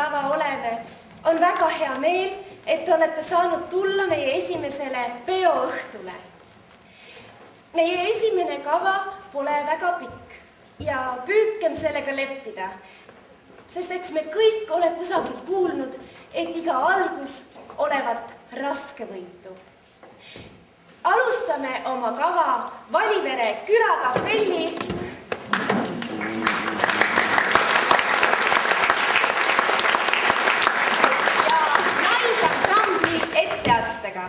lava oleme, on väga hea meel, et te olete saanud tulla meie esimesele peoõhtule. Meie esimene kava pole väga pikk ja püüdkem sellega leppida, sest eks me kõik ole kusagilt kuulnud, et iga algus olevat raskevõitu. Alustame oma kava Valivere külakapelli ja naisansambli etteastega.